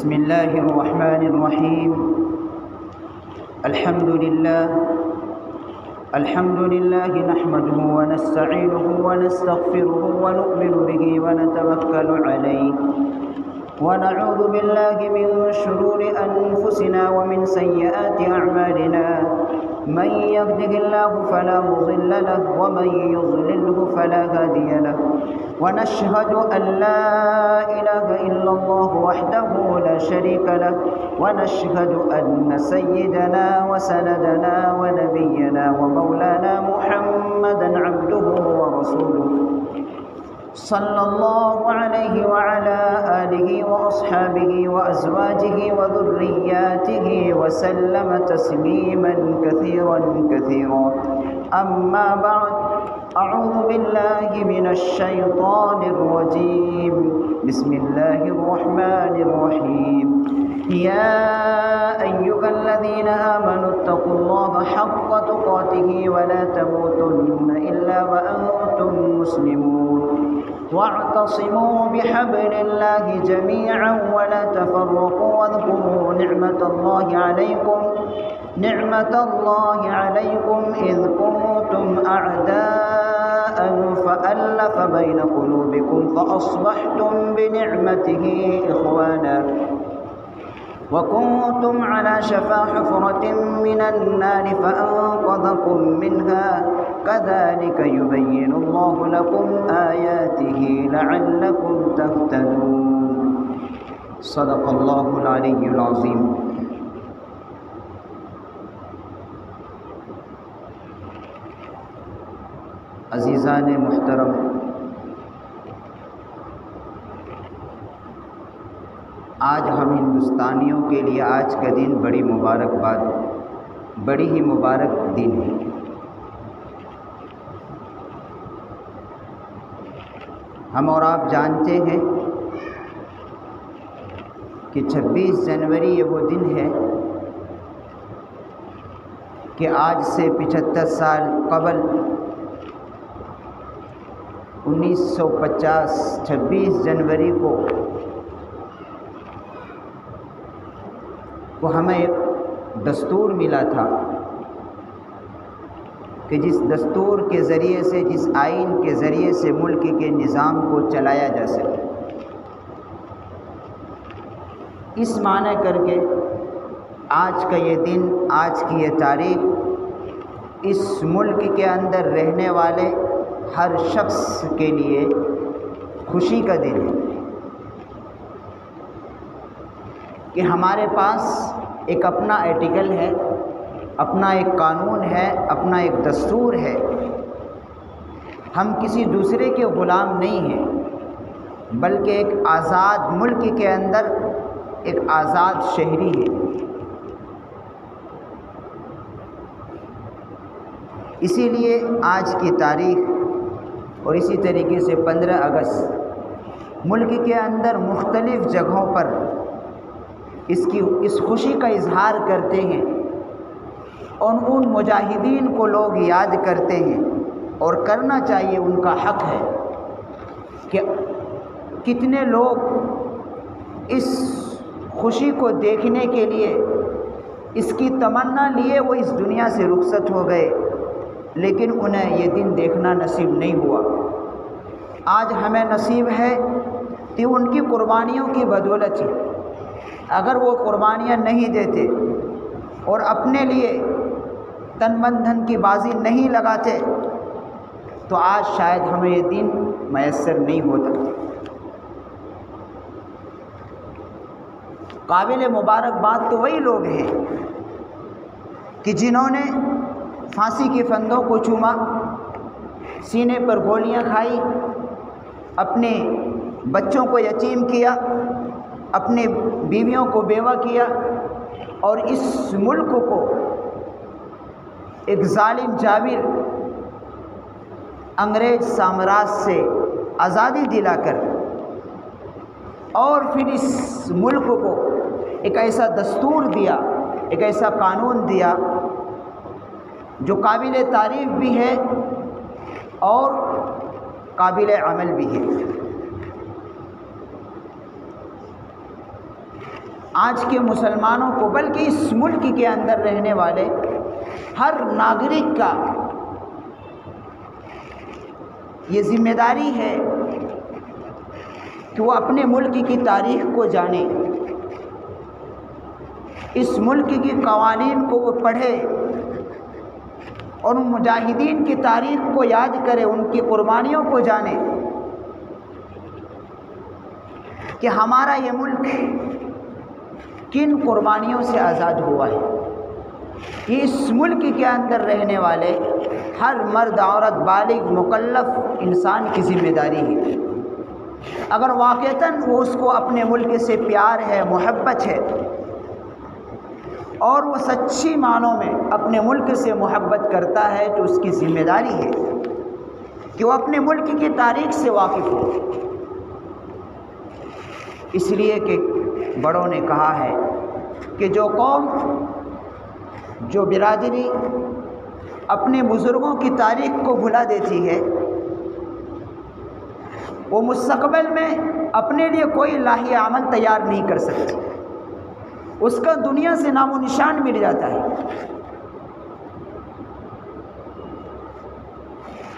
بسم الله الرحمن الرحيم. الحمد لله نحمده ونستعينه ونستغفره ونؤمن به ونتوكل عليه ونعوذ بالله من شرور أنفسنا ومن سيئات أعمالنا. من يهده الله فلا مضل له ومن يضلله فلا هادي له. ونشهد أن لا إله إلا الله وحده لا شريك له. ونشهد أن سيدنا وسندنا ونبينا ومولانا محمدا عبده ورسوله صلى الله عليه وعلى آله وأصحابه وأزواجه وذرياته وسلم تسليما كثيرا كثيرا. أما بعد، أعوذ بالله من الشيطان الرجيم. بسم الله الرحمن الرحيم. يا أيها الذين آمنوا اتقوا الله حق تقاته ولا تموتن إلا وأنتم مسلمون. واعتصموا بحبل الله جميعا ولا تفرقوا واذكروا نعمة الله عليكم إذ كنتم أعداء فألف بين قلوبكم فأصبحتم بنعمته إخوانا وكنتم على شفا حفرة من النار فأنقذكم منها. كذلك يبين الله لكم آياته لعلكم تهتدون. صدق الله العلي العظيم. عزیزان محترم، آج ہم ہندوستانیوں کے لیے آج کا دن بڑی ہی مبارک دن ہے. ہم اور آپ جانتے ہیں کہ 26 جنوری یہ وہ دن ہے کہ آج سے 75 سال قبل 1950 26 جنوری کو ہمیں ایک دستور ملا تھا کہ جس دستور کے ذریعے سے، جس آئین کے ذریعے سے ملک کے نظام کو چلایا جا سکے. اس معنی کر کے آج کا یہ دن، آج کی یہ تاریخ اس ملک کے اندر رہنے والے ہر شخص کے لیے خوشی کا دن ہے کہ ہمارے پاس ایک اپنا آرٹیکل ہے، اپنا ایک قانون ہے، اپنا ایک دستور ہے. ہم کسی دوسرے کے غلام نہیں ہیں، بلکہ ایک آزاد ملک کے اندر ایک آزاد شہری ہے. اسی لیے آج کی تاریخ اور اسی طریقے سے 15 اگست ملک کے اندر مختلف جگہوں پر اس خوشی کا اظہار کرتے ہیں اور ان مجاہدین کو لوگ یاد کرتے ہیں، اور کرنا چاہیے، ان کا حق ہے کہ کتنے لوگ اس خوشی کو دیکھنے کے لیے اس کی تمنا لیے وہ اس دنیا سے رخصت ہو گئے، لیکن انہیں یہ دن دیکھنا نصیب نہیں ہوا. آج ہمیں نصیب ہے کہ ان کی قربانیوں کی بدولت ہے. اگر وہ قربانیاں نہیں دیتے اور اپنے لیے تن من دھن کی بازی نہیں لگاتے تو آج شاید ہمیں یہ دن میسر نہیں ہوتا. قابل مبارکباد تو وہی لوگ ہیں کہ جنہوں نے پھانسی کے پھندوں کو چوما، سینے پر گولیاں کھائی، اپنے بچوں کو یتیم کیا، اپنے بیویوں کو بیوہ کیا، اور اس ملک کو ایک ظالم جابر انگریز سامراج سے آزادی دلا کر، اور پھر اس ملک کو ایک ایسا دستور دیا، ایک ایسا قانون دیا جو قابل تعریف بھی ہے اور قابل عمل بھی ہے. آج کے مسلمانوں کو بلکہ اس ملک کے اندر رہنے والے ہر ناگرک کا یہ ذمہ داری ہے کہ وہ اپنے ملک کی تاریخ کو جانے، اس ملک کی قوانین کو وہ پڑھے اور ان مجاہدین کی تاریخ کو یاد کرے، ان کی قربانیوں کو جانے کہ ہمارا یہ ملک کن قربانیوں سے آزاد ہوا ہے۔ یہ اس ملک کے اندر رہنے والے ہر مرد، عورت، بالغ، مکلف انسان کی ذمہ داری ہے۔ اگر واقعتاً وہ اس کو اپنے ملک سے پیار ہے، محبت ہے، اور وہ سچی معنوں میں اپنے ملک سے محبت کرتا ہے تو اس کی ذمہ داری ہے کہ وہ اپنے ملک کی تاریخ سے واقف ہو۔ اس لیے کہ بڑوں نے کہا ہے کہ جو قوم، جو برادری اپنے بزرگوں کی تاریخ کو بھلا دیتی ہے، وہ مستقبل میں اپنے لیے کوئی لاہی عمل تیار نہیں کر سکتی، اس کا دنیا سے نام و نشان مٹ جاتا ہے۔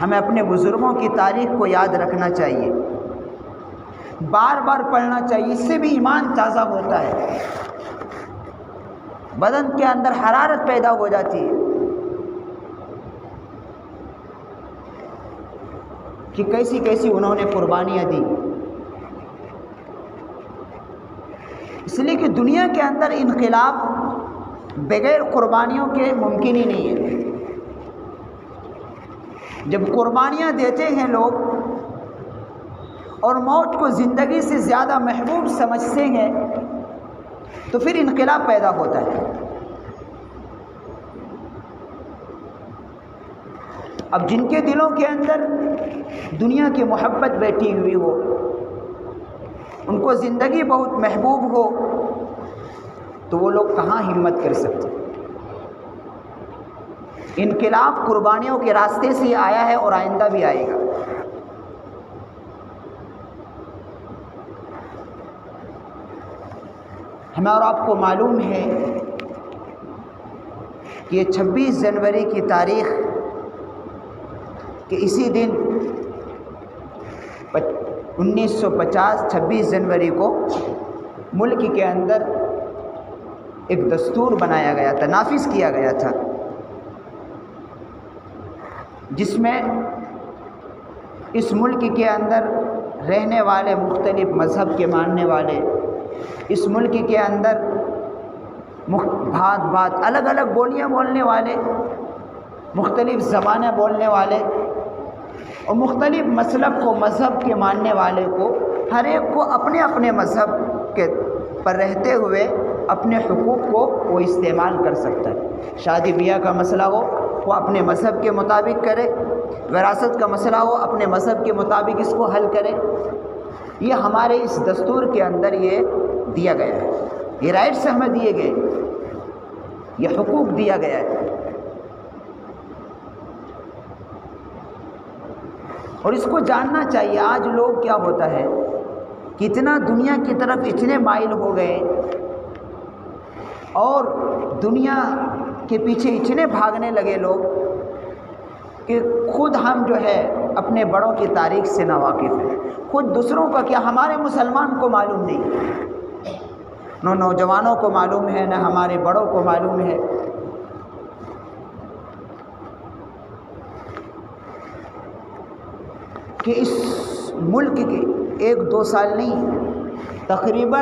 ہمیں اپنے بزرگوں کی تاریخ کو یاد رکھنا چاہیے، بار بار پڑھنا چاہیے، اس سے بھی ایمان تازہ ہوتا ہے، بدن کے اندر حرارت پیدا ہو جاتی ہے کہ کیسی کیسی انہوں نے قربانیاں دی۔ اس لیے کہ دنیا کے اندر انقلاب بغیر قربانیوں کے ممکن ہی نہیں ہے۔ جب قربانیاں دیتے ہیں لوگ اور موت کو زندگی سے زیادہ محبوب سمجھتے ہیں تو پھر انقلاب پیدا ہوتا ہے۔ اب جن کے دلوں کے اندر دنیا کی محبت بیٹھی ہوئی ہو، ان کو زندگی بہت محبوب ہو، تو وہ لوگ کہاں ہمت کر سکتے؟ انقلاب قربانیوں کے راستے سے آیا ہے اور آئندہ بھی آئے گا۔ ہمیں اور آپ کو معلوم ہے کہ یہ 26 جنوری کی تاریخ کہ اسی دن 1950 26 جنوری کو ملک کے اندر ایک دستور بنایا گیا تھا، نافذ کیا گیا تھا، جس میں اس ملک کے اندر رہنے والے مختلف مذہب کے ماننے والے، اس ملک کے اندر بھات الگ الگ بولیاں بولنے والے، مختلف زبانیں بولنے والے اور مختلف مسلک کو، مذہب کے ماننے والے کو، ہر ایک کو اپنے اپنے مذہب کے پر رہتے ہوئے اپنے حقوق کو وہ استعمال کر سکتا ہے۔ شادی بیاہ کا مسئلہ ہو وہ اپنے مذہب کے مطابق کرے، وراثت کا مسئلہ ہو اپنے مذہب کے مطابق اس کو حل کرے۔ یہ ہمارے اس دستور کے اندر یہ دیا گیا ہے، یہ رائٹس ہمیں دیے گئے، یہ حقوق دیا گیا ہے۔ اور اس کو جاننا چاہیے۔ آج لوگ کیا ہوتا ہے کہ اتنا دنیا کی طرف اتنے مائل ہو گئے اور دنیا کے پیچھے اتنے بھاگنے لگے لوگ کہ خود ہم جو ہے اپنے بڑوں کی تاریخ سے ناواقف ہیں، خود دوسروں کا کیا ہمارے مسلمان کو معلوم نہیں، نہ نوجوانوں کو معلوم ہے، نہ ہمارے بڑوں کو معلوم ہے۔ کہ اس ملک کے 1-2 سال نہیں، تقریباً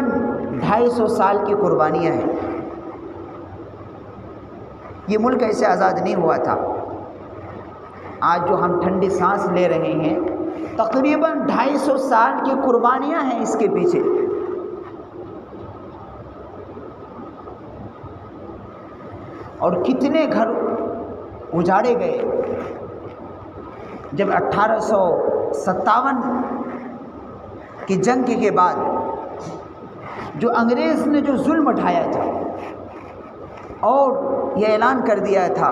250 سال کی قربانیاں ہیں۔ یہ ملک ایسے آزاد نہیں ہوا تھا۔ آج جو ہم ٹھنڈی سانس لے رہے ہیں، تقریباً 250 سال کی قربانیاں ہیں اس کے پیچھے۔ اور کتنے گھر اجاڑے گئے جب 1857 کی جنگ کے بعد جو انگریز نے جو ظلم اٹھایا تھا اور یہ اعلان کر دیا تھا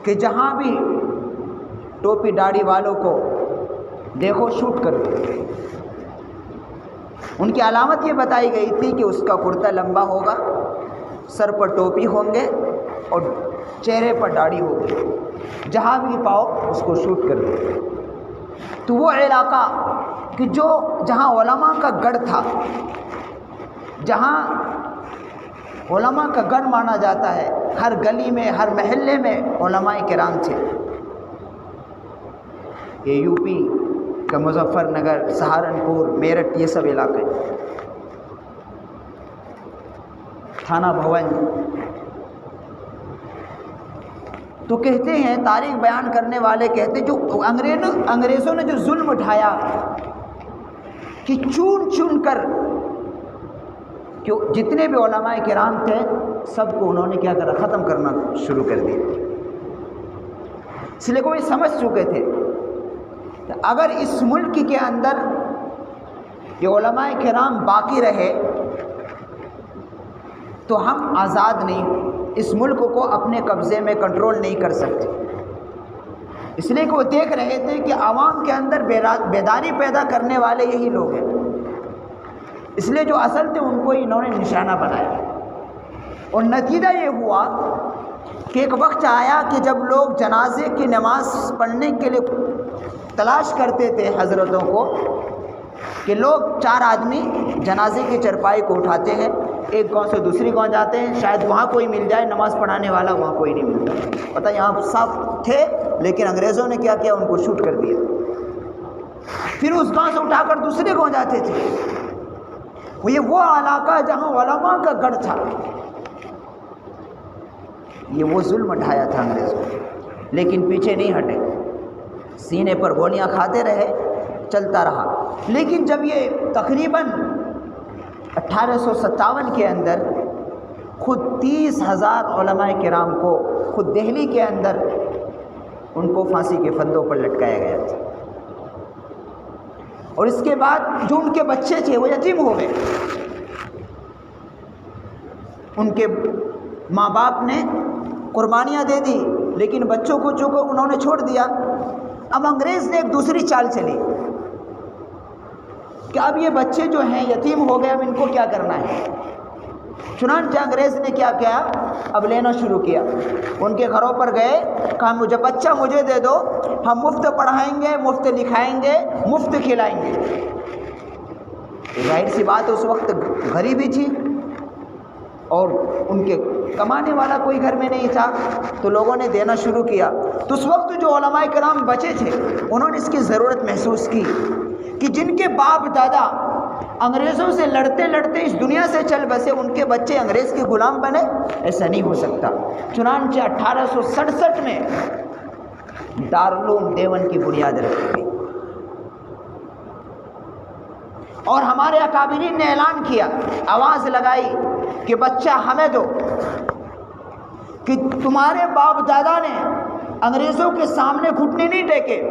کہ جہاں بھی ٹوپی داڑھی والوں کو دیکھو شوٹ کر دو، ان کی علامت یہ بتائی گئی تھی کہ اس کا کرتا لمبا ہوگا، سر پر ٹوپی ہوں گے اور چہرے پر داڑھی ہوگی، جہاں بھی پاؤ اس کو شوٹ کر دو۔ تو وہ علاقہ کہ جہاں علماء کا گڑھ تھا، جہاں علماء کا گڑھ مانا جاتا ہے، ہر گلی میں ہر محلے میں علماء کرام تھے۔ یہ یو پی کا مظفر نگر، سہارنپور، میرٹھ، یہ سب علاقے، تھانہ بھون۔ تو کہتے ہیں، تاریخ بیان کرنے والے کہتے ہیں، جو انگریزوں نے جو ظلم اٹھایا کہ چن چن کر کہ جتنے بھی علماء کرام تھے سب کو انہوں نے کیا کرا، ختم کرنا شروع کر دیا۔ اس لیے کوئی سمجھ چکے تھے کہ اگر اس ملک کے اندر یہ علماء کرام باقی رہے تو ہم آزاد نہیں، اس ملک کو اپنے قبضے میں کنٹرول نہیں کر سکتے۔ اس لیے کہ وہ دیکھ رہے تھے کہ عوام کے اندر بیداری پیدا کرنے والے یہی لوگ ہیں، اس لیے جو اصل تھے ان کو انہوں نے نشانہ بنایا۔ اور نتیجہ یہ ہوا کہ ایک وقت آیا کہ جب لوگ جنازے کی نماز پڑھنے کے لیے تلاش کرتے تھے حضرتوں کو، کہ لوگ 4 آدمی جنازے کی چرپائی کو اٹھاتے ہیں، ایک گاؤں سے دوسری گاؤں جاتے ہیں، شاید وہاں کوئی مل جائے نماز پڑھانے والا، وہاں کوئی نہیں ملتا۔ پتہ یہاں صاف تھے لیکن انگریزوں نے کیا کیا، ان کو شوٹ کر دیا۔ پھر اس گاؤں سے اٹھا کر دوسرے گاؤں جاتے تھے۔ وہ علاقہ جہاں علماء کا گڑھ تھا، یہ وہ ظلم اٹھایا تھا انگریزوں نے، لیکن پیچھے نہیں ہٹے، سینے پر گولیاں کھاتے رہے، چلتا رہا۔ لیکن جب یہ تقریباً 1857 کے اندر خود 30,000 علماء کرام کو خود دہلی کے اندر ان کو پھانسی کے پھندوں پر لٹکایا گیا تھا، اور اس کے بعد جو ان کے بچے تھے وہ یتیم ہو گئے۔ ان کے ماں باپ نے قربانیاں دے دی لیکن بچوں کو چونکہ انہوں نے چھوڑ دیا۔ اب انگریز نے ایک دوسری چال چلی کہ اب یہ بچے جو ہیں یتیم ہو گئے، اب ان کو کیا کرنا ہے۔ چنانچہ انگریز نے کیا کیا، اب لینا شروع کیا، ان کے گھروں پر گئے، کہا مجھے بچہ مجھے دے دو، ہم مفت پڑھائیں گے، مفت لکھائیں گے، مفت کھلائیں گے۔ ظاہر سی بات اس وقت غریبی تھی اور ان کے کمانے والا کوئی گھر میں نہیں تھا، تو لوگوں نے دینا شروع کیا۔ تو اس وقت جو علماء کرام بچے تھے انہوں نے اس کی ضرورت محسوس کی کہ جن کے باپ دادا انگریزوں سے لڑتے لڑتے اس دنیا سے چل بسے، ان کے بچے انگریز کے غلام بنے، ایسا نہیں ہو سکتا۔ چنانچہ 1867 میں دارالعلوم دیوبند کی بنیاد رکھی گئی، اور ہمارے اکابرین نے اعلان کیا، آواز لگائی کہ بچہ ہمیں دو، کہ تمہارے باپ دادا نے انگریزوں کے سامنے گھٹنے نہیں ٹیکے،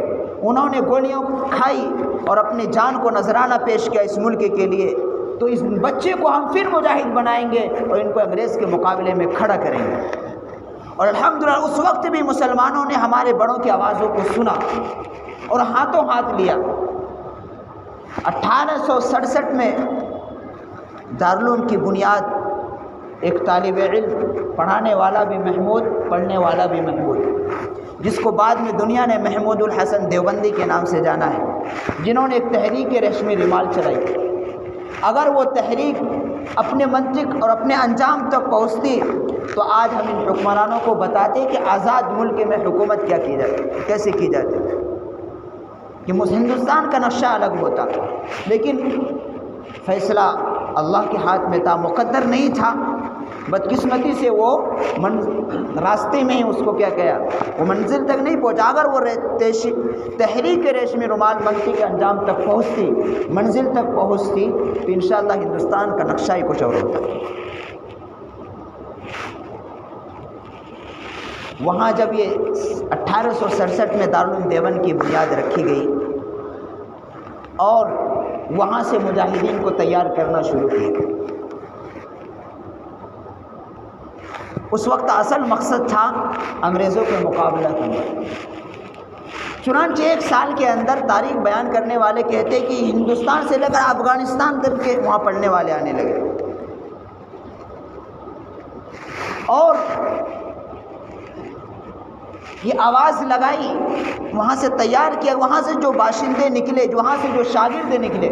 انہوں نے گولیاں کھائی اور اپنی جان کو نذرانہ پیش کیا اس ملک کے لیے، تو اس بچے کو ہم پھر مجاہد بنائیں گے اور ان کو انگریز کے مقابلے میں کھڑا کریں گے۔ اور الحمدللہ اس وقت بھی مسلمانوں نے ہمارے بڑوں کی آوازوں کو سنا اور ہاتھوں ہاتھ لیا۔ 1867 میں دارالعلوم کی بنیاد ایک طالب علم، پڑھانے والا بھی محمود، پڑھنے والا بھی محمود، جس کو بعد میں دنیا نے محمود الحسن دیوبندی کے نام سے جانا ہے، جنہوں نے ایک تحریک ریشمی رومال چلائی۔ اگر وہ تحریک اپنے منطق اور اپنے انجام تک پہنچتی تو آج ہم ان حکمرانوں کو بتاتے کہ آزاد ملک میں حکومت کیا کی جاتی، کیسے کی جاتی، کہ ہندوستان کا نقشہ الگ ہوتا، لیکن فیصلہ اللہ کے ہاتھ میں تھا، مقدر نہیں تھا۔ بدقسمتی سے وہ راستے میں ہی اس کو کیا کیا، وہ منزل تک نہیں پہنچا۔ اگر وہ تحریک ریشمی رومال بنتی کے انجام تک پہنچتی، منزل تک پہنچتی، تو انشاءاللہ ہندوستان کا نقشہ ہی کچھ اور ہوتا۔ وہاں جب یہ 1867 میں دارالعلوم دیوبند کی بنیاد رکھی گئی اور وہاں سے مجاہدین کو تیار کرنا شروع کیا، اس وقت اصل مقصد تھا انگریزوں کے مقابلہ کرنا۔ چنانچہ 1 سال کے اندر تاریخ بیان کرنے والے کہتے کہ ہندوستان سے لے کر افغانستان تک کے وہاں پڑھنے والے آنے لگے، اور یہ آواز لگائی، وہاں سے تیار کیا، وہاں سے جو باشندے نکلے، وہاں سے جو شاگرد نکلے،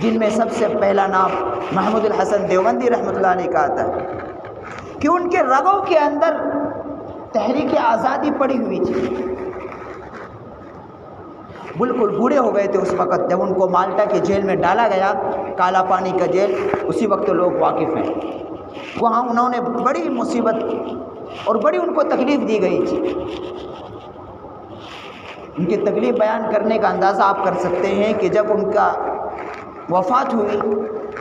جن میں سب سے پہلا نام محمود الحسن دیوبندی رحمۃ اللہ علیہ کا آتا ہے کہ ان کے رگوں کے اندر تحریک آزادی پڑی ہوئی تھی، بالکل بوڑھے ہو گئے تھے اس وقت جب ان کو مالٹا کے جیل میں ڈالا گیا، کالا پانی کا جیل، اسی وقت لوگ واقف ہیں، وہاں انہوں نے بڑی مصیبت اور بڑی ان کو تکلیف دی گئی تھی۔ ان کی تکلیف بیان کرنے کا اندازہ آپ کر سکتے ہیں کہ جب ان کا وفات ہوئی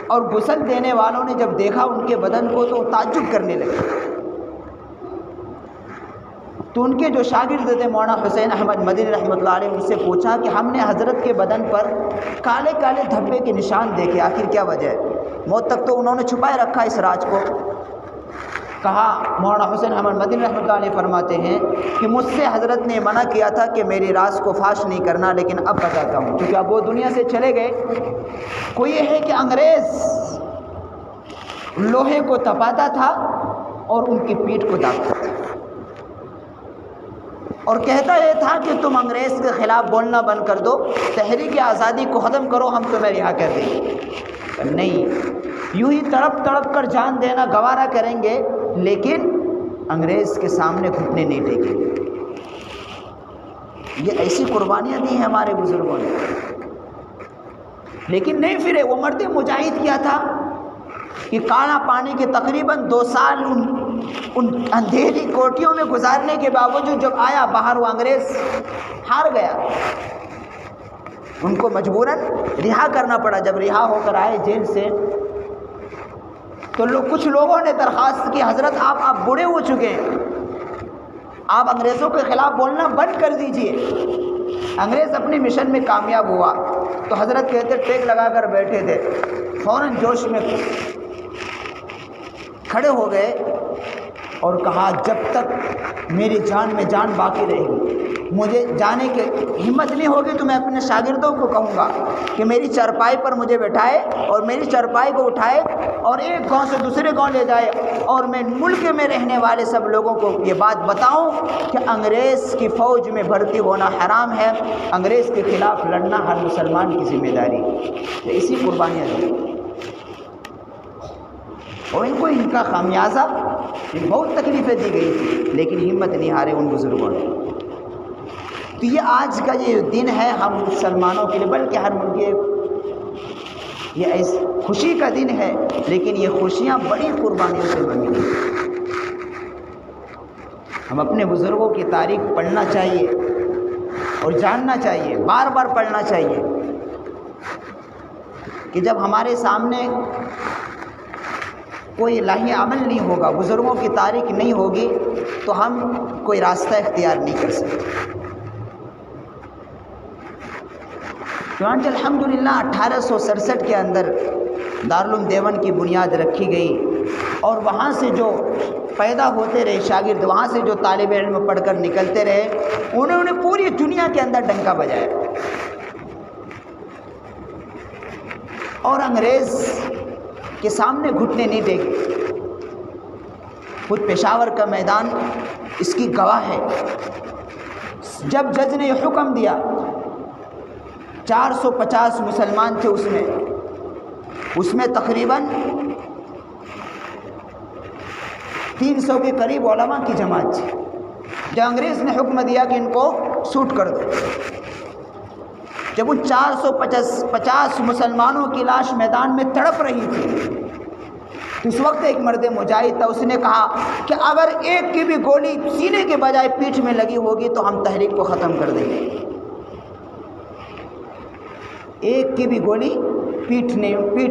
اور غسل دینے والوں نے جب دیکھا ان کے بدن کو تو تعجب کرنے لگے، تو ان کے جو شاگرد تھے مولانا حسین احمد مدنی رحمۃ اللہ علیہ، ان سے پوچھا کہ ہم نے حضرت کے بدن پر کالے کالے دھبے کے نشان دیکھے، آخر کیا وجہ ہے؟ موت تک تو انہوں نے چھپائے رکھا اس راز کو۔ کہا مولانا حسین احمد مدنی رحمۃ اللہ علیہ فرماتے ہیں کہ مجھ سے حضرت نے منع کیا تھا کہ میری راز کو فاش نہیں کرنا، لیکن اب بتاتا ہوں، کیونکہ اب وہ دنیا سے چلے گئے۔ کوئی یہ ہے کہ انگریز لوہے کو تپاتا تھا اور ان کی پیٹھ کو داغتا تھا، اور کہتا یہ تھا کہ تم انگریز کے خلاف بولنا بند کر دو، تحریک آزادی کو ختم کرو، ہم تمہیں رہا کر دیں گے۔ نہیں، یوں ہی تڑپ تڑپ کر جان دینا گوارا کریں گے، لیکن انگریز کے سامنے گھٹنے نہیں ٹیکیں گے۔ یہ ایسی قربانیاں دی ہیں ہمارے بزرگوں نے، لیکن نہیں پھرے۔ وہ مرد مجاہد کیا تھا کہ کالا پانی کے تقریباً 2 سال ان اندھیری کوٹھیوں میں گزارنے کے باوجود جب آیا باہر، وہ انگریز ہار گیا، ان کو مجبوراً رہا کرنا پڑا۔ جب رہا ہو کر آئے جیل سے تو کچھ لوگوں نے درخواست کی، حضرت آپ بوڑھے ہو چکے ہیں، آپ انگریزوں کے خلاف بولنا بند کر دیجئے۔ انگریز اپنی مشن میں کامیاب ہوا تو حضرت کہتے ٹیک لگا کر بیٹھے تھے، فوراً جوش میں کھڑے ہو گئے اور کہا جب تک میری جان میں جان باقی رہے گی، مجھے جانے کی ہمت نہیں ہوگی تو میں اپنے شاگردوں کو کہوں گا کہ میری چارپائی پر مجھے بٹھائے اور میری چارپائی کو اٹھائے اور ایک گاؤں سے دوسرے گاؤں لے جائے، اور میں ملک میں رہنے والے سب لوگوں کو یہ بات بتاؤں کہ انگریز کی فوج میں بھرتی ہونا حرام ہے، انگریز کے خلاف لڑنا ہر مسلمان کی ذمہ داری ہے۔ اسی قربانیاں دی اور ان کا خامیازہ بہت تکلیفیں دی گئی تھی، لیکن ہمت نہیں ہارے ان بزرگوں نے۔ تو یہ آج کا یہ دن ہے ہم مسلمانوں کے لیے، بلکہ ہر ملک کے یہ خوشی کا دن ہے، لیکن یہ خوشیاں بڑی قربانیوں سے بنی ہیں۔ ہم اپنے بزرگوں کی تاریخ پڑھنا چاہیے اور جاننا چاہیے، بار بار پڑھنا چاہیے کہ جب ہمارے سامنے کوئی الہی عمل نہیں ہوگا، بزرگوں کی تاریخ نہیں ہوگی، تو ہم کوئی راستہ اختیار نہیں کر سکتے۔ چنانچہ الحمدللہ 1867 کے اندر دارالعلوم دیوبند کی بنیاد رکھی گئی، اور وہاں سے جو پیدا ہوتے رہے شاگرد، وہاں سے جو طالب علم پڑھ کر نکلتے رہے، انہوں نے پوری دنیا کے اندر ڈنکا بجایا، اور انگریز کے سامنے گھٹنے نہیں ٹیکے۔ خود پشاور کا میدان اس کی گواہ ہے۔ جب جج نے یہ حکم دیا، 450 مسلمان تھے اس میں تقریباً 300 کے قریب علماء کی جماعت تھی۔ جب انگریز نے حکم دیا کہ ان کو شوٹ کر دو، جب ان 450 مسلمانوں کی لاش میدان میں تڑپ رہی تھی، اس وقت ایک مرد مجاہد تھا، اس نے کہا کہ اگر ایک کی بھی گولی سینے کے بجائے پیٹھ میں لگی ہوگی تو ہم تحریک کو ختم کر دیں گے۔ ایک کی بھی گولی پیٹھ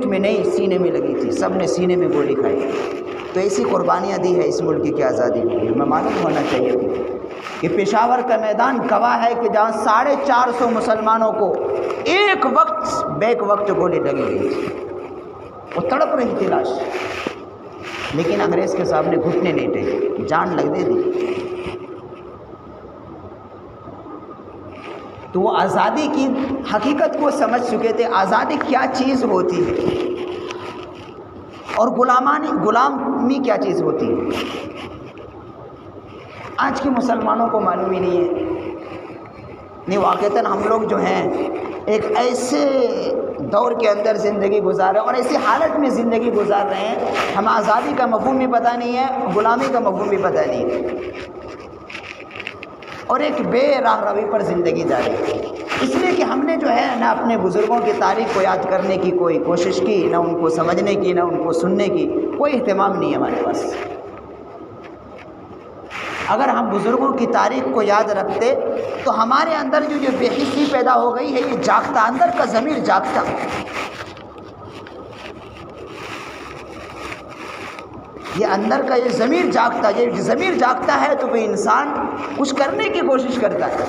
میں نہیں، سینے میں لگی تھی، سب نے سینے میں گولی کھائی۔ تو ایسی قربانیاں دی ہے اس ملک کی آزادی کے لیے، ہمیں معلوم ہونا چاہیے کہ پشاور کا میدان گواہ ہے کہ جہاں 450 مسلمانوں کو ایک وقت بیک وقت گولی لگی گئی تھی، وہ تڑپ رہی تھی لاش، لیکن انگریز کے سامنے گھٹنے نہیں ٹیکے، جان لگ دے دی۔ تو وہ آزادی کی حقیقت کو سمجھ چکے تھے، آزادی کیا چیز ہوتی ہے اور غلامی کیا چیز ہوتی ہے۔ آج کے مسلمانوں کو معلوم ہی نہیں ہے۔ نہیں، واقعتاً ہم لوگ جو ہیں ایک ایسے دور کے اندر زندگی گزار رہے ہیں اور ایسی حالت میں زندگی گزار رہے ہیں، ہمیں آزادی کا مفہوم بھی پتہ نہیں ہے، غلامی کا مفہوم بھی پتہ نہیں ہے، اور ایک بے راہ روی پر زندگی جاری ہے۔ اس لیے کہ ہم نے جو ہے نہ اپنے بزرگوں کی تاریخ کو یاد کرنے کی کوئی کوشش کی، نہ ان کو سمجھنے کی، نہ ان کو سننے کی کوئی اہتمام نہیں ہے ہمارے پاس۔ اگر ہم بزرگوں کی تاریخ کو یاد رکھتے تو ہمارے اندر جو بے حسی پیدا ہو گئی ہے، یہ جاگتا، اندر کا ضمیر جاگتا، یہ اندر کا یہ ضمیر جاگتا، یہ ضمیر جاگتا ہے تو کوئی انسان کچھ کرنے کی کوشش کرتا ہے۔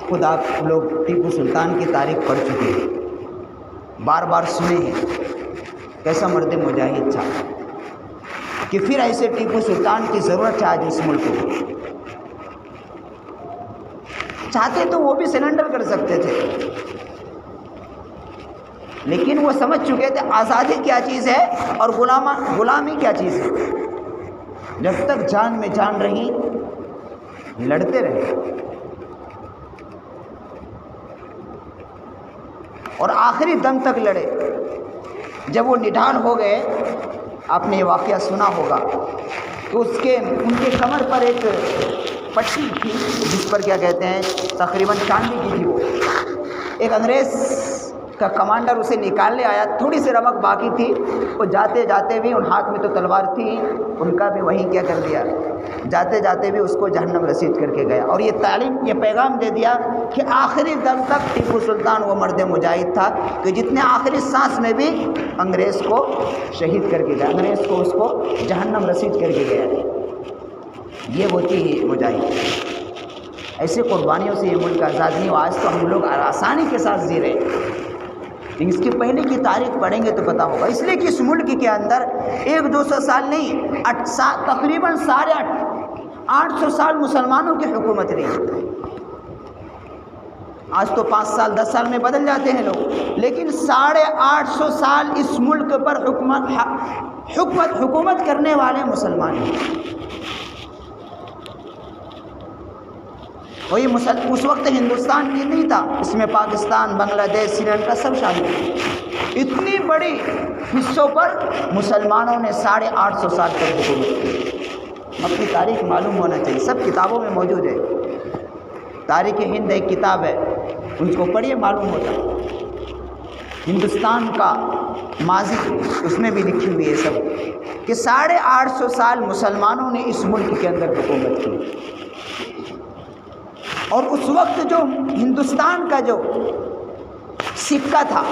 خود آپ لوگ ٹیپو سلطان کی تاریخ پڑھ چکے ہیں، بار بار سنے ہیں، کیسا مرد مجاہد تھا کہ پھر ایسے ٹیپو سلطان کی ضرورت ہے آج اس ملک کو۔ چاہتے تو وہ بھی سرنڈر کر سکتے تھے، لیکن وہ سمجھ چکے تھے آزادی کیا چیز ہے اور غلامی کیا چیز ہے۔ جب تک جان میں جان رہی لڑتے رہے، اور آخری دم تک لڑے۔ جب وہ نڈھال ہو گئے، آپ نے یہ واقعہ سنا ہوگا کہ ان کے کمر پر ایک پٹی تھی جس پر کیا کہتے ہیں تقریباً چاندی کی تھی، وہ ایک انگریز کا کمانڈر اسے نکالنے آیا، تھوڑی سی رمق باقی تھی، وہ جاتے جاتے بھی، ان ہاتھ میں تو تلوار تھی ان کا بھی، وہیں کیا کر دیا، جاتے جاتے بھی اس کو جہنم رسید کر کے گیا۔ اور یہ تعلیم، یہ پیغام دے دیا کہ آخری دم تک ٹیپو سلطان وہ مرد مجاہد تھا کہ جتنے آخری سانس میں بھی انگریز کو شہید کر کے گیا، انگریز کو اس کو جہنم رسید کر کے گیا۔ یہ وہ تھی مجاہد۔ ایسے قربانیوں سے یہ ملک آزاد نہیں ہوا۔ آج تو ہم لوگ آسانی کے ساتھ جی رہے ہیں، لیکن اس کے پہلے کی تاریخ پڑھیں گے تو پتہ ہوگا۔ اس لیے کہ اس ملک کے اندر 100-200 سال نہیں، تقریباً 850 سال مسلمانوں کی حکومت رہی۔ آج تو 5 سال 10 سال میں بدل جاتے ہیں لوگ، لیکن 850 سال اس ملک پر حکومت کرنے والے مسلمان ہیں۔ وہی اس وقت ہندوستان کی نہیں تھا، اس میں پاکستان، بنگلہ دیش، سری لنکا سب شامل تھے۔ اتنی بڑی حصوں پر مسلمانوں نے 850 سال تک حکومت کی۔ اپنی تاریخ معلوم ہونا چاہیے، سب کتابوں میں موجود ہے۔ تاریخ ہند ایک کتاب ہے، ان کو پڑھیے، معلوم ہوتا ہے ہندوستان کا ماضی، اس میں بھی لکھی ہوئی ہے سب کہ 850 سال مسلمانوں نے اس ملک کے اندر حکومت کی۔ اور اس وقت جو ہندوستان کا جو سکہ تھا،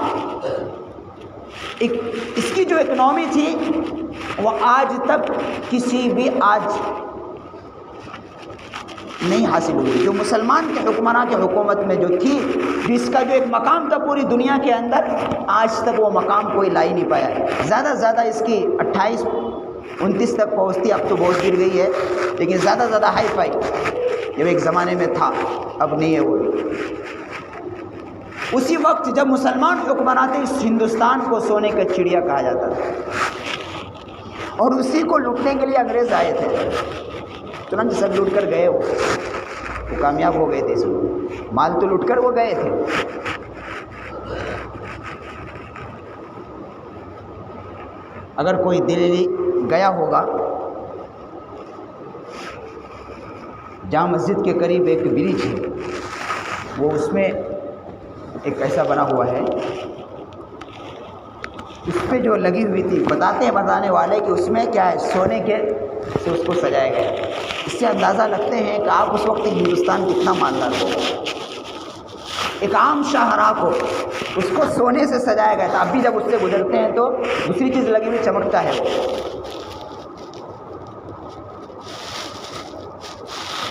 اس کی جو اکنامی تھی، وہ آج تک کسی بھی آج نہیں حاصل ہوئی۔ جو مسلمان کے حکمراں کی حکومت میں جو تھی، جس کا جو ایک مقام تھا پوری دنیا کے اندر، آج تک وہ مقام کوئی لا ہی نہیں پایا ہے۔ زیادہ سے زیادہ اس کی 28-29 تک پہنچتی، اب تو بہت گر گئی ہے، لیکن زیادہ زیادہ ہائی فائی جب ایک زمانے میں تھا، اب نہیں ہے وہ۔ اسی وقت جب مسلمان حکمران تھے، اس ہندوستان کو سونے کا چڑیا کہا جاتا تھا، اور اسی کو لوٹنے کے لیے انگریز آئے تھے، چنانچہ سب لوٹ کر گئے، وہ کامیاب ہو گئے تھے، اس میں مال تو لوٹ کر وہ گئے تھے۔ اگر کوئی دلی گیا ہوگا، جامع مسجد کے قریب ایک برج ہے، وہ اس میں ایک ایسا بنا ہوا ہے، اس پہ جو لگی ہوئی تھی، بتانے والے کہ اس میں کیا ہے، سونے کے سے اس کو سجایا گیا۔ اس سے اندازہ لگتے ہیں کہ آپ اس وقت ہندوستان کتنا مالدار ہو۔ ایک عام شاہراہ کو اس کو سونے سے سجایا گیا تھا۔ اب بھی جب اس سے گزرتے ہیں تو دوسری چیز لگی ہوئی چمکتا ہے۔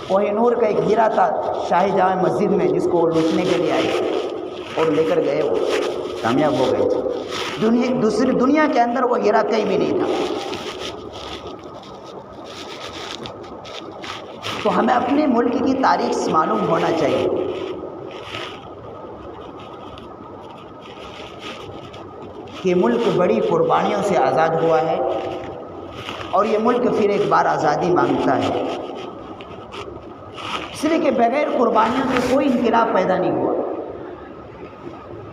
کوہ نور کا ایک ہیرا تھا شاہی جامع مسجد میں، جس کو لوٹنے کے لیے آئے اور لے کر گئے وہ۔ کامیاب ہو گئے تھے، دوسری دنیا کے اندر وہ ہیرا کہیں بھی نہیں تھا۔ تو ہمیں اپنے ملک کی تاریخ معلوم ہونا چاہیے کہ ملک بڑی قربانیوں سے آزاد ہوا ہے، اور یہ ملک پھر ایک بار آزادی مانگتا ہے، اس لیے کہ بغیر قربانیوں کے کوئی انقلاب پیدا نہیں ہوا۔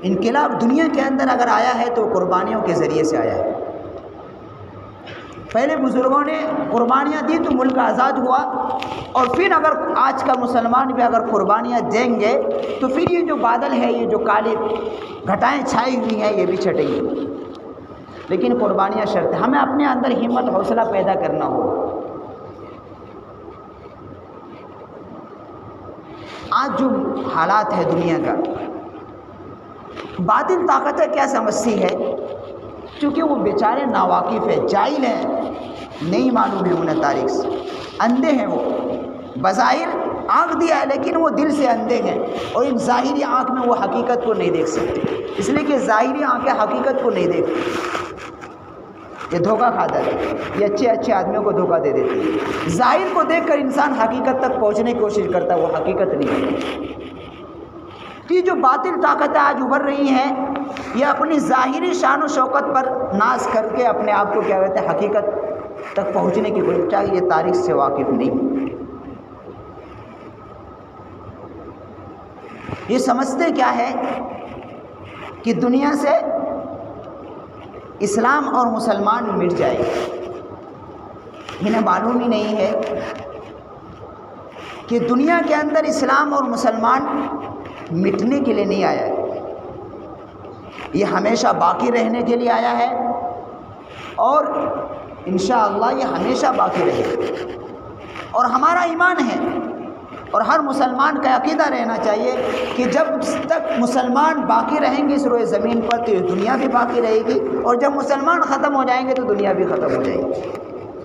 انقلاب دنیا کے اندر اگر آیا ہے تو قربانیوں کے ذریعے سے آیا ہے۔ پہلے بزرگوں نے قربانیاں دی تو ملک آزاد ہوا، اور پھر اگر آج کا مسلمان بھی اگر قربانیاں دیں گے تو پھر یہ جو بادل ہے، یہ جو کالی گھٹائیں چھائی ہوئی ہیں، یہ بھی چھٹیں گی۔ لیکن قربانیاں شرط ہے، ہمیں اپنے اندر ہمت حوصلہ پیدا کرنا ہوگا۔ آج جو حالات ہے دنیا کا، باطل طاقتیں کیا سمجھتی ہے؟ چونکہ وہ بیچارے ناواقف ہیں، جاہل ہیں، نہیں معلوم ہے انہیں تاریخ سے، اندھے ہیں، وہ بظاہر آنکھ دیا ہے لیکن وہ دل سے اندھے ہیں، اور ان ظاہری آنکھ میں وہ حقیقت کو نہیں دیکھ سکتے، اس لیے کہ ظاہری آنکھیں حقیقت کو نہیں دیکھتی، یہ دھوکہ کھاتا ہے، یہ اچھے آدمیوں کو دھوکہ دے دیتے ہیں۔ ظاہر کو دیکھ کر انسان حقیقت تک پہنچنے کی کوشش کرتا ہے، وہ حقیقت نہیں ہے۔ یہ جو باطل طاقتیں آج ابھر رہی ہیں، یہ اپنی ظاہری شان و شوکت پر ناز کر کے اپنے آپ کو کیا کہتے ہیں، حقیقت تک پہنچنے کی کوشش، چاہے یہ تاریخ سے واقف نہیں۔ یہ سمجھتے کیا ہے کہ دنیا سے اسلام اور مسلمان مٹ جائے گا، انہیں معلوم ہی نہیں ہے کہ دنیا کے اندر اسلام اور مسلمان مٹنے کے لیے نہیں آیا ہے، یہ ہمیشہ باقی رہنے کے لیے آیا ہے، اور انشاءاللہ یہ ہمیشہ باقی رہے گا۔ اور ہمارا ایمان ہے، اور ہر مسلمان کا عقیدہ رہنا چاہیے کہ جب تک مسلمان باقی رہیں گے اس روئے زمین پر تو یہ دنیا بھی باقی رہے گی، اور جب مسلمان ختم ہو جائیں گے تو دنیا بھی ختم ہو جائے گی۔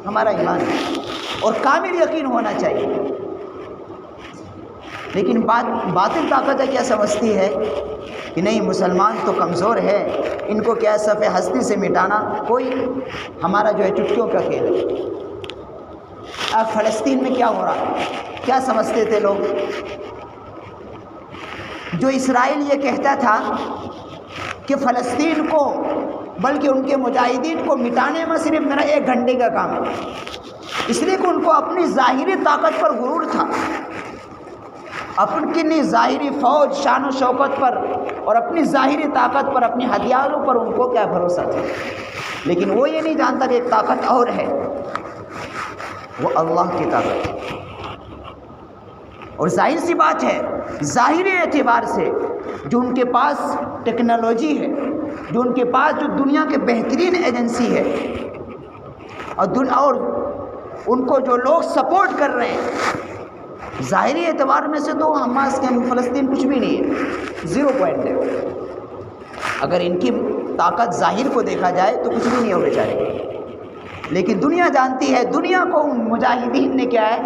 ہمارا ایمان ہے اور کامل یقین ہونا چاہیے۔ لیکن باطل طاقتیں کیا سمجھتی ہے کہ نہیں، مسلمان تو کمزور ہے، ان کو کیا صفِ ہستی سے مٹانا کوئی ہمارا جو ہے چٹکیوں کا کھیل ہے۔ اب فلسطین میں کیا ہو رہا ہے، کیا سمجھتے تھے لوگ؟ جو اسرائیل یہ کہتا تھا کہ فلسطین کو بلکہ ان کے مجاہدین کو مٹانے میں صرف میرا 1 گھنٹے کا کام ہے، اس لیے کہ ان کو اپنی ظاہری طاقت پر غرور تھا، اپنی ظاہری فوج شان و شوکت پر اور اپنی ظاہری طاقت پر، اپنی ہتھیاروں پر ان کو کیا بھروسہ تھا۔ لیکن وہ یہ نہیں جانتا کہ ایک طاقت اور ہے، وہ اللہ کی طاقت ہے۔ اور ظاہر سی بات ہے، ظاہری اعتبار سے جو ان کے پاس ٹیکنالوجی ہے، جو ان کے پاس جو دنیا کے بہترین ایجنسی ہے، اور ان کو جو لوگ سپورٹ کر رہے ہیں، ظاہری اعتبار میں سے تو حماس کے فلسطین کچھ بھی نہیں ہے، 0 پوائنٹ ہے۔ اگر ان کی طاقت ظاہر کو دیکھا جائے تو کچھ بھی نہیں ہو بیچارے، لیکن دنیا جانتی ہے، دنیا کو مجاہدین نے کیا ہے،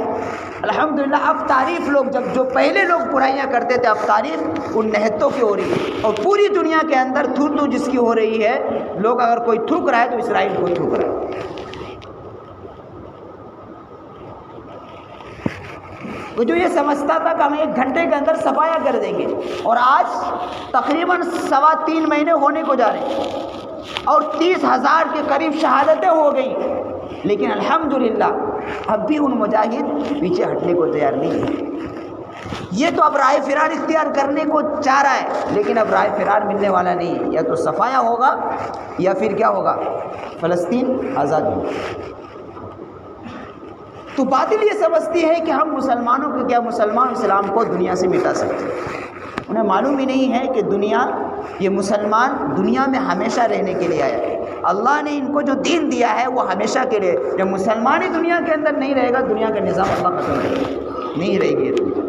الحمدللہ اب تعریف لوگ جب جو پہلے لوگ برائیاں کرتے تھے، اب تعریف ان نہتوں کی ہو رہی ہے، اور پوری دنیا کے اندر تھو جس کی ہو رہی ہے، لوگ اگر کوئی تھوک رہا ہے تو اسرائیل کو تھوک رہا ہے۔ وہ جو یہ سمجھتا تھا کہ ہم 1 گھنٹے کے اندر صفایا کر دیں گے، اور آج تقریباً 3.25 مہینے ہونے کو جا رہے ہیں، اور 30,000 کے قریب شہادتیں ہو گئیں، لیکن الحمدللہ اب بھی ان مجاہد پیچھے ہٹنے کو تیار نہیں ہے۔ یہ تو اب رائے فرار اختیار کرنے کو چاہ رہا ہے، لیکن اب رائے فرار ملنے والا نہیں ہے، یا تو صفایا ہوگا یا پھر کیا ہوگا، فلسطین آزاد ہوگا۔ تو باطل یہ سمجھتی ہے کہ ہم مسلمانوں کو کیا، مسلمان اسلام کو دنیا سے مٹا سکتے ہیں۔ انہیں معلوم ہی نہیں ہے کہ دنیا، یہ مسلمان دنیا میں ہمیشہ رہنے کے لیے آیا ہے۔ اللہ نے ان کو جو دین دیا ہے وہ ہمیشہ کے لیے، جب مسلمان ہی دنیا کے اندر نہیں رہے گا، دنیا کا نظام اللہ ختم کرے گا، نہیں رہے گی دنیا۔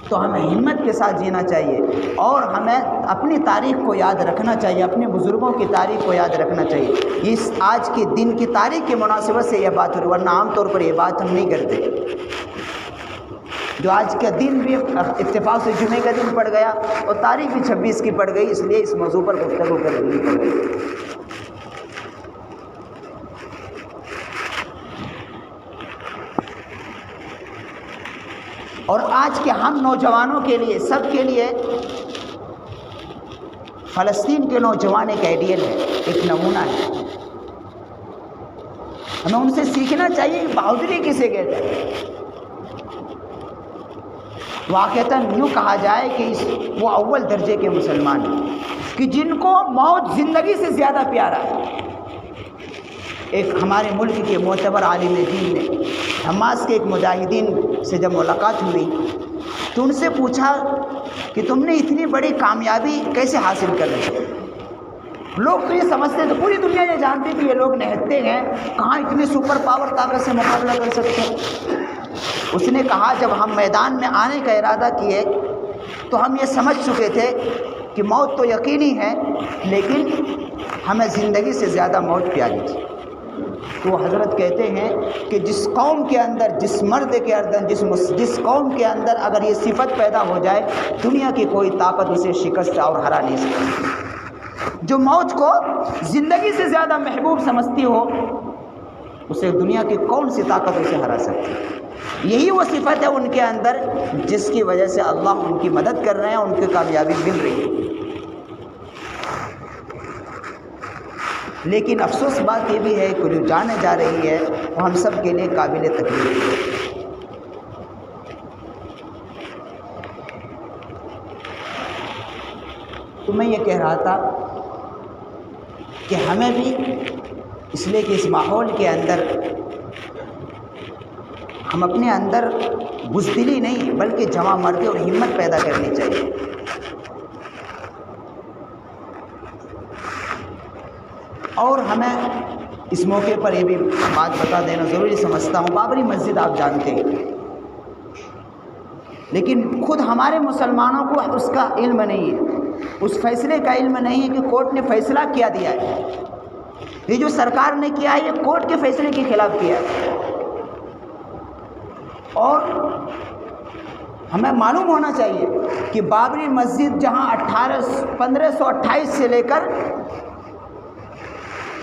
تو ہمیں ہمت کے ساتھ جینا چاہیے، اور ہمیں اپنی تاریخ کو یاد رکھنا چاہیے، اپنے بزرگوں کی تاریخ کو یاد رکھنا چاہیے۔ اس آج کے دن کی تاریخ کی مناسبت سے یہ بات ہو رہی، ورنہ عام طور پر یہ بات ہم نہیں کرتے۔ جو آج کا دن بھی اتفاق سے جمعے کا دن پڑ گیا اور تاریخ بھی 26 کی پڑ گئی، اس لیے اس موضوع پر گفتگو کرنی پڑ گئی۔ اور آج کے ہم نوجوانوں کے لیے، سب کے لیے فلسطین کے نوجوان ایک آئیڈیل ہے، ایک نمونہ ہے۔ ہمیں ان سے سیکھنا چاہیے کہ بہادری کسے کہتے ہیں۔ واقعتاً یوں کہا جائے کہ وہ اول درجے کے مسلمان ہیں کہ جن کو موت زندگی سے زیادہ پیارا ہے۔ ایک ہمارے ملک کے معتبر عالم دین نے حماس کے ایک مجاہدین سے جب ملاقات ہوئی تو ان سے پوچھا کہ تم نے اتنی بڑی کامیابی کیسے حاصل کر رہے؟ لوگ تو یہ سمجھتے ہیں، تو پوری دنیا یہ جانتی کہ یہ لوگ نہتے ہیں، کہاں اتنے سپر پاور طاقت سے مقابلہ کر سکتے ہیں۔ اس نے کہا جب ہم میدان میں آنے کا ارادہ کیے تو ہم یہ سمجھ چکے تھے کہ موت تو یقینی ہے، لیکن ہمیں زندگی سے زیادہ موت پیاری تھی۔ تو وہ حضرت کہتے ہیں کہ جس قوم کے اندر، جس مرد کے اندر، جس قوم کے اندر اگر یہ صفت پیدا ہو جائے، دنیا کی کوئی طاقت اسے شکست اور ہرا نہیں سکتی۔ جو موت کو زندگی سے زیادہ محبوب سمجھتی ہو، اسے دنیا کی کون سی طاقت اسے ہرا سکتی ہے؟ یہی وہ صفت ہے ان کے اندر جس کی وجہ سے اللہ ان کی مدد کر رہے ہیں، ان کی کامیابی مل رہی ہے۔ لیکن افسوس بات یہ بھی ہے کہ جو جانے جا رہی ہے وہ ہم سب کے لیے قابل تکلیف ہے۔ تو میں یہ کہہ رہا تھا کہ ہمیں بھی اس لیے کہ اس ماحول کے اندر ہم اپنے اندر بزدلی نہیں بلکہ جمع مردی اور ہمت پیدا کرنی چاہیے۔ اور ہمیں اس موقع پر یہ بھی بات بتا دینا ضروری سمجھتا ہوں، بابری مسجد آپ جانتے ہیں، لیکن خود ہمارے مسلمانوں کو اس کا علم نہیں ہے، اس فیصلے کا علم نہیں ہے کہ کورٹ نے فیصلہ کیا دیا ہے۔ یہ جو سرکار نے کیا ہے یہ کورٹ کے فیصلے کے خلاف کیا ہے، اور ہمیں معلوم ہونا چاہیے کہ بابری مسجد جہاں 1528 سے لے کر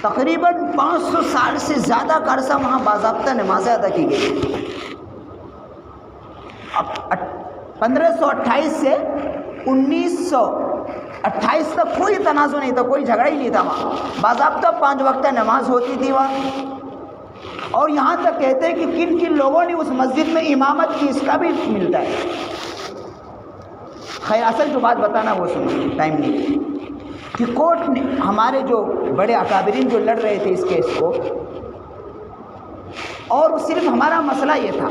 تقریباً 500 سال سے زیادہ کا عرصہ وہاں باضابطہ نمازیں ادا کی گئی۔ اب 1528 سے 1928 تک کوئی تنازع نہیں تھا، کوئی جھگڑا ہی نہیں تھا، وہاں باضابطہ 5 وقتہ نماز ہوتی تھی وہاں۔ اور یہاں تک کہتے ہیں کہ کن کن لوگوں نے اس مسجد میں امامت کی، اس کا بھی ملتا ہے۔ خیر اصل جو بات بتانا وہ سنو، ٹائم نہیں، کہ کورٹ نے ہمارے جو بڑے اکابرین جو لڑ رہے تھے اس کیس کو، اور صرف ہمارا مسئلہ یہ تھا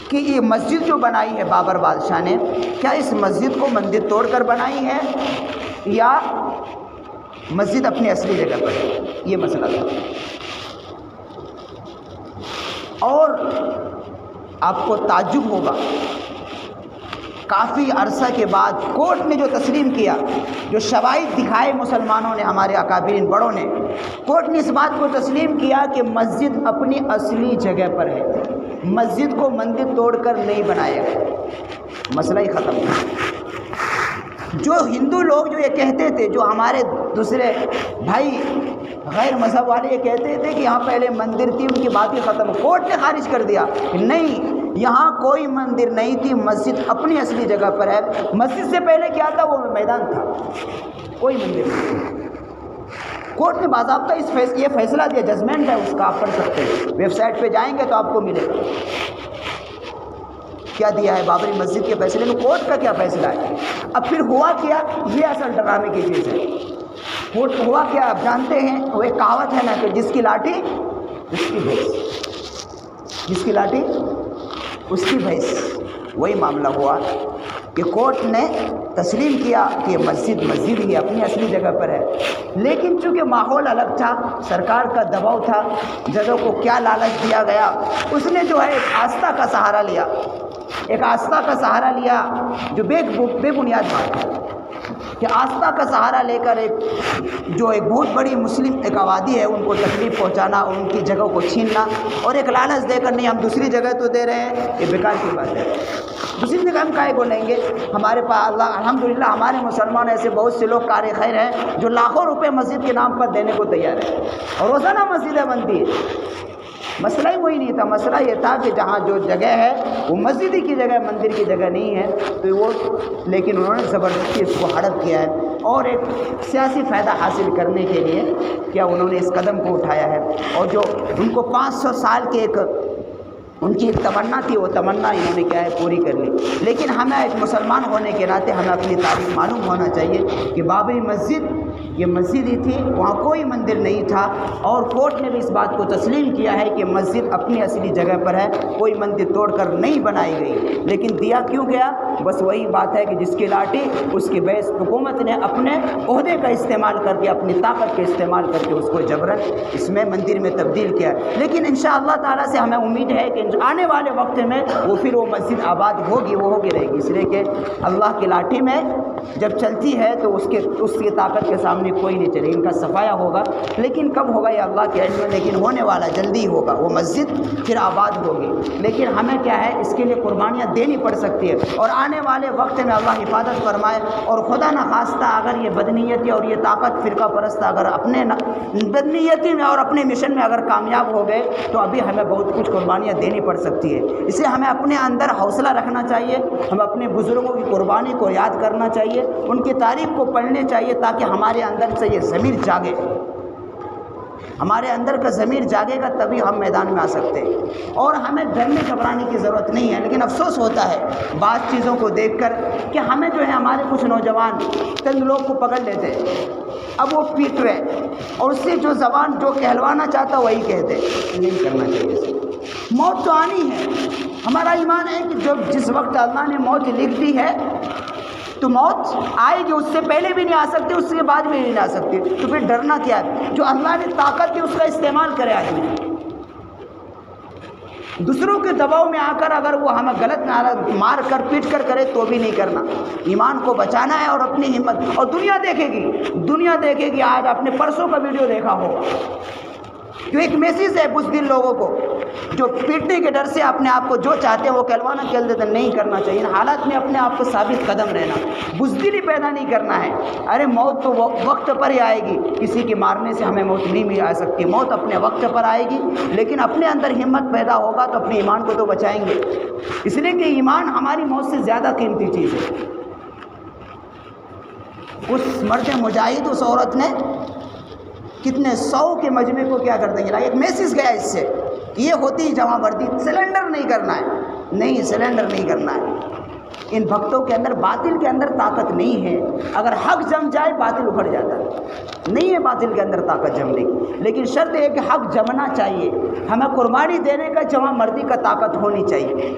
کہ یہ مسجد جو بنائی ہے بابر بادشاہ نے، کیا اس مسجد کو مندر توڑ کر بنائی ہے یا مسجد اپنی اصلی جگہ پر ہے، یہ مسئلہ تھا۔ اور آپ کو تعجب ہوگا، کافی عرصہ کے بعد کورٹ نے جو تسلیم کیا، جو شواہد دکھائے مسلمانوں نے، ہمارے اکابرین بڑوں نے، کورٹ نے اس بات کو تسلیم کیا کہ مسجد اپنی اصلی جگہ پر ہے، مسجد کو مندر توڑ کر نہیں بنایا گیا، مسئلہ ہی ختم ہوا۔ جو ہندو لوگ جو یہ کہتے تھے، جو ہمارے دوسرے بھائی غیر مذہب والے یہ کہتے تھے کہ یہاں پہلے مندر تھی، ان کی بات ہی ختم، کورٹ نے خارج کر دیا کہ نہیں، یہاں کوئی مندر نہیں تھی، مسجد اپنی اصلی جگہ پر ہے۔ مسجد سے پہلے کیا تھا؟ وہ میدان تھا، کوئی مندر نہیں۔ کورٹ نے باضابطہ یہ فیصلہ دیا، ججمنٹ ہے اس کا، آپ پڑھ سکتے ہیں، ویب سائٹ پہ جائیں گے تو آپ کو ملے گا کیا دیا ہے بابری مسجد کے فیصلے میں، کورٹ کا کیا فیصلہ ہے۔ اب پھر ہوا کیا، یہ اصل ڈرامے کی چیز ہے۔ کورٹ ہوا کیا آپ جانتے ہیں، وہ ایک کہاوت ہے نا کہ جس کی لاٹھی اس کی بھینس، جس کی لاٹھی اس کی بھینس، وہی معاملہ ہوا کہ کورٹ نے تسلیم کیا کہ یہ مسجد ہی اپنی اصلی جگہ پر ہے، لیکن چونکہ ماحول الگ تھا، سرکار کا دباؤ تھا، ججوں کو کیا لالچ دیا گیا، اس نے جو ہے ایک آستھا کا سہارا لیا، ایک آستھا کا سہارا لیا جو بے بنیاد بات ہے۔ کہ آستھا کا سہارا لے کر ایک بہت بڑی مسلم ایک آبادی ہے ان کو تکلیف پہنچانا اور ان کی جگہ کو چھیننا اور ایک لالچ دے کر نہیں ہم دوسری جگہ تو دے رہے ہیں، یہ بیکار کی بات ہے۔ دوسری جگہ ہم کائے کو لیں گے؟ ہمارے پاس اللہ الحمدللہ ہمارے مسلمان ایسے بہت سے لوگ کار خیر ہیں جو لاکھوں روپے مسجد کے نام پر دینے کو تیار ہیں اور روزانہ مسجدیں بنتی ہیں۔ مسئلہ ہی وہی نہیں تھا، مسئلہ یہ تھا کہ جہاں جو جگہ ہے وہ مسجد کی جگہ، مندر کی جگہ نہیں ہے، تو وہ لیکن انہوں نے زبردستی اس کو ہڑپ کیا ہے اور ایک سیاسی فائدہ حاصل کرنے کے لیے کیا انہوں نے اس قدم کو اٹھایا ہے، اور جو ان کو 500 سال کے ان کی ایک تمنا تھی وہ تمنا انہوں نے کیا ہے پوری کر لی۔ لیکن ہمیں ایک مسلمان ہونے کے ناطے ہمیں اپنی تاریخ معلوم ہونا چاہیے کہ بابری مسجد یہ مسجد ہی تھی، وہاں کوئی مندر نہیں تھا، اور کورٹ نے بھی اس بات کو تسلیم کیا ہے کہ مسجد اپنی اصلی جگہ پر ہے، کوئی مندر توڑ کر نہیں بنائی گئی۔ لیکن دیا کیوں گیا؟ بس وہی بات ہے کہ جس کی لاٹھی اس کی بیس، حکومت نے اپنے عہدے کا استعمال کر کے، اپنی طاقت کا استعمال کر کے اس کو جبراً اس میں مندر میں تبدیل کیا۔ لیکن انشاءاللہ تعالیٰ سے ہمیں امید ہے کہ آنے والے وقت میں وہ مسجد آباد ہوگی، وہ ہوگی رہے گی، اس لیے کہ اللہ کی لاٹھی میں جب چلتی ہے تو اس کی طاقت کے سامنے کوئی نہیں چلے، ان کا صفایا ہوگا، لیکن کب ہوگا یہ اللہ کے علم میں، لیکن ہونے والا جلدی ہوگا، وہ مسجد پھر آباد ہوگی۔ لیکن ہمیں کیا ہے اس کے لیے قربانیاں دینی پڑ سکتی ہے، اور آنے والے وقت میں اللہ حفاظت فرمائے، اور خدا نخواستہ اگر یہ بدنیتی اور یہ طاقت فرقہ پرست اگر اپنے بدنیتی میں اور اپنے مشن میں اگر کامیاب ہو گئے تو ابھی ہمیں بہت کچھ قربانیاں دینی پڑ سکتی ہے۔ اس لیے ہمیں اپنے اندر حوصلہ رکھنا چاہیے، ہم اپنے بزرگوں کی قربانی کو یاد کرنا چاہیے، ان کی تاریخ کو پڑھنے چاہیے، تاکہ ہمارے اندر سے یہ ضمیر جاگے، ہمارے اندر کا ضمیر جاگے گا تبھی ہم میدان میں آ سکتے ہیں۔ اور ہمیں ڈرنے گھبرانے کی ضرورت نہیں ہے، لیکن افسوس ہوتا ہے بعض چیزوں کو دیکھ کر کہ ہمیں جو ہے ہمارے کچھ نوجوان چند لوگ کو پکڑ لیتے ہیں، اب وہ پیٹ رہے اور اس سے جو زبان جو کہلوانا چاہتا وہی کہتے، نہیں کرنا چاہیے۔ موت تو آنی ہے، ہمارا ایمان ہے کہ جس وقت اللہ نے موت لکھ دی ہے تو موت آئے گی، اس سے پہلے بھی نہیں آ سکتی، اس کے بعد بھی نہیں آ سکتی، تو پھر ڈرنا کیا ہے؟ جو اللہ نے طاقت دی اس کا استعمال کرے آدمی۔ دوسروں کے دباؤ میں آ کر اگر وہ ہمیں غلط مار کر پیٹ کر کرے تو بھی نہیں کرنا، ایمان کو بچانا ہے اور اپنی ہمت، اور دنیا دیکھے گی۔ آج آپ نے پرسوں کا ویڈیو دیکھا ہوگا، جو ایک میسیج ہے بزدل لوگوں کو جو پیٹنے کے ڈر سے اپنے آپ کو جو چاہتے ہیں وہ کہلوانا کہل دیتے، نہیں کرنا چاہیے۔ ان حالات میں اپنے آپ کو ثابت قدم رہنا، بزدلی پیدا نہیں کرنا ہے۔ ارے موت تو وقت پر ہی آئے گی، کسی کے مارنے سے ہمیں موت نہیں آ سکتی، موت اپنے وقت پر آئے گی، لیکن اپنے اندر ہمت پیدا ہوگا تو اپنے ایمان کو تو بچائیں گے، اس لیے کہ ایمان ہماری موت سے زیادہ قیمتی چیز ہے۔ اس مرد مجاہد، اس عورت نے کتنے 100 کے مجمع کو کیا کر دیں گے، ایک میسیج گیا اس سے کہ یہ ہوتی جمع وردی، سلنڈر نہیں کرنا ہے، نہیں سلنڈر نہیں کرنا ہے۔ ان بھکتوں کے اندر، باطل کے اندر طاقت نہیں ہے، اگر حق جم جائے باطل اکھڑ جاتا ہے، نہیں ہے باطل کے اندر طاقت جمنے کی، لیکن شرط ہے کہ حق جمنا چاہیے، ہمیں قربانی دینے کا جمع مردی کا طاقت ہونی چاہیے۔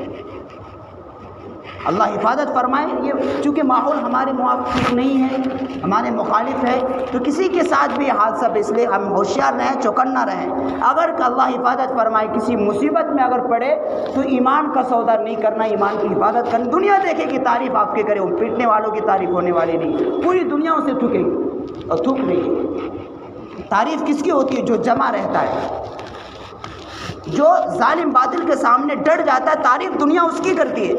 اللہ حفاظت فرمائے، یہ چونکہ ماحول ہمارے موافق نہیں ہے، ہمارے مخالف ہے، تو کسی کے ساتھ بھی حادثہ، اس لیے ہم ہوشیار رہیں، چوکنا رہیں۔ اگر اللہ حفاظت فرمائے کسی مصیبت میں اگر پڑے تو ایمان کا سودا نہیں کرنا، ایمان کی حفاظت کرنا۔ دنیا دیکھے کہ تعریف آپ کے کرے، وہ پیٹنے والوں کی تعریف ہونے والی نہیں، پوری دنیا اسے تھوکے گی اور تھوک رہی ہے۔ تعریف کس کی ہوتی ہے؟ جو جمع رہتا ہے، جو ظالم باطل کے سامنے ڈٹ جاتا ہے، تعریف دنیا اس کی کرتی ہے،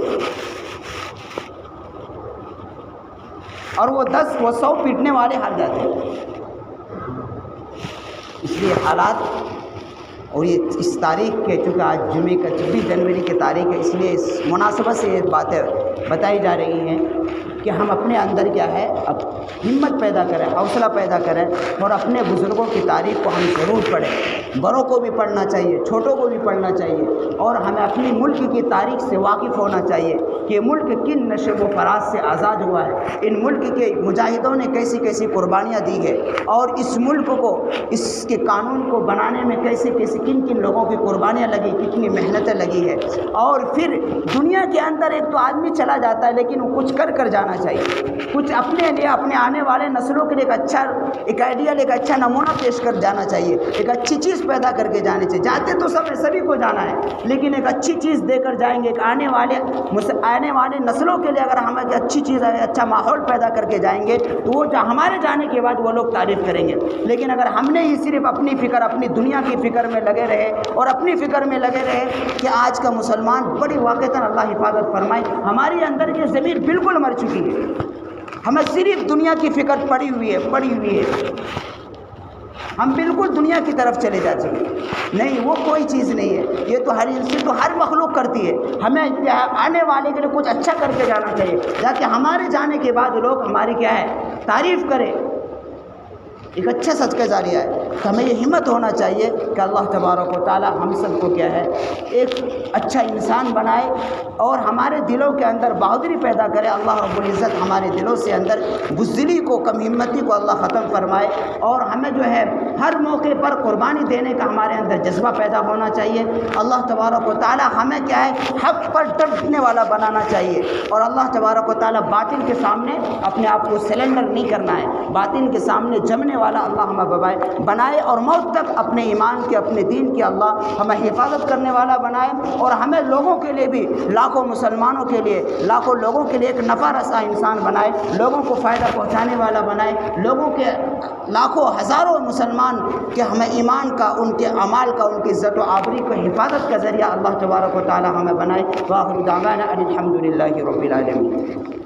اور وہ 10 وہ 100 پیٹنے والے ہار جاتے ہیں۔ اس لیے حالات، اور یہ اس تاریخ کے، چونکہ آج جمعے کا 26 جنوری کی تاریخ ہے، اس لیے اس مناسبت سے یہ باتیں بتائی جا رہی ہیں کہ ہم اپنے اندر کیا ہے، اب ہمت پیدا کریں، حوصلہ پیدا کریں، اور اپنے بزرگوں کی تاریخ کو ہم ضرور پڑھیں، بڑوں کو بھی پڑھنا چاہیے، چھوٹوں کو بھی پڑھنا چاہیے، اور ہمیں اپنی ملک کی تاریخ سے واقف ہونا چاہیے کہ ملک کن نشو و فراز سے آزاد ہوا ہے، ان ملک کے مجاہدوں نے کیسی کیسی قربانیاں دی ہے، اور اس ملک کو، اس کے قانون کو بنانے میں کیسے کیسے کن کن لوگوں کی قربانیاں لگی، کتنی محنتیں لگی ہے۔ اور پھر دنیا کے اندر ایک تو آدمی چلا جاتا ہے، لیکن وہ کچھ کر جانا چاہیے، کچھ اپنے لیے، اپنے آنے والے نسلوں کے لیے ایک آئیڈیل، ایک اچھا نمونہ پیش کر جانا چاہیے، ایک اچھی چیز پیدا کر کے جانی چاہیے۔ جاتے تو سبھی کو جانا ہے، لیکن ایک اچھی چیز دے کر جائیں گے، ایک آنے والے نسلوں کے لیے اگر ہم ایک اچھی چیز، اچھا ماحول پیدا کر کے جائیں گے تو وہ ہمارے جانے کے بعد وہ لوگ تعریف کریں گے۔ لیکن اگر ہم نے ہی صرف اپنی فکر، اپنی دنیا کی فکر میں لگے رہے اور اپنی فکر میں لگے رہے کہ آج کا مسلمان بڑی واقعتاً اللہ حفاظت فرمائے، ہماری اندر کی ضمیر بالکل مر چکی ہے، ہمیں صرف دنیا کی فکر پڑی ہوئی ہے، ہم بالکل دنیا کی طرف چلے جاتے ہیں۔ نہیں، وہ کوئی چیز نہیں ہے، یہ تو ہر مخلوق کرتی ہے۔ ہمیں آنے والے کے لیے کچھ اچھا کر کے جانا چاہیے، تاکہ ہمارے جانے کے بعد لوگ ہماری کیا ہے، تعریف کریں، ایک اچھا صدقہ جاریہ ہے۔ تو ہمیں یہ ہمت ہونا چاہیے کہ اللہ تبارک و تعالی ہم سب کو کیا ہے، ایک اچھا انسان بنائے اور ہمارے دلوں کے اندر بہادری پیدا کرے۔ اللہ رب العزت ہمارے دلوں سے اندر بزدلی کو، کم ہمتی کو اللہ ختم فرمائے، اور ہمیں جو ہے ہر موقع پر قربانی دینے کا ہمارے اندر جذبہ پیدا ہونا چاہیے۔ اللہ تبارک و تعالی ہمیں کیا ہے، حق پر ڈٹنے والا بنانا چاہیے، اور اللہ تبارک و تعالی باطل کے سامنے اپنے آپ کو سلنڈر نہیں کرنا ہے، باطل کے سامنے جمنے والا اللہ ہمیں بنائے، اور موت تک اپنے ایمان کے، اپنے دین کے اللہ ہمیں حفاظت کرنے والا بنائے، اور ہمیں لوگوں کے لیے بھی، لاکھوں مسلمانوں کے لیے، لاکھوں لوگوں کے لیے ایک نفع رسا انسان بنائے، لوگوں کو فائدہ پہنچانے والا بنائے، لوگوں کے لاکھوں ہزاروں مسلمان کہ ہمیں ایمان کا، ان کے اعمال کا، ان کی عزت و آبری کو حفاظت کا ذریعہ اللہ تبارک و تعالی ہمیں بنائے۔ وآخر دعوانا ان الحمد للہ رب العالمین۔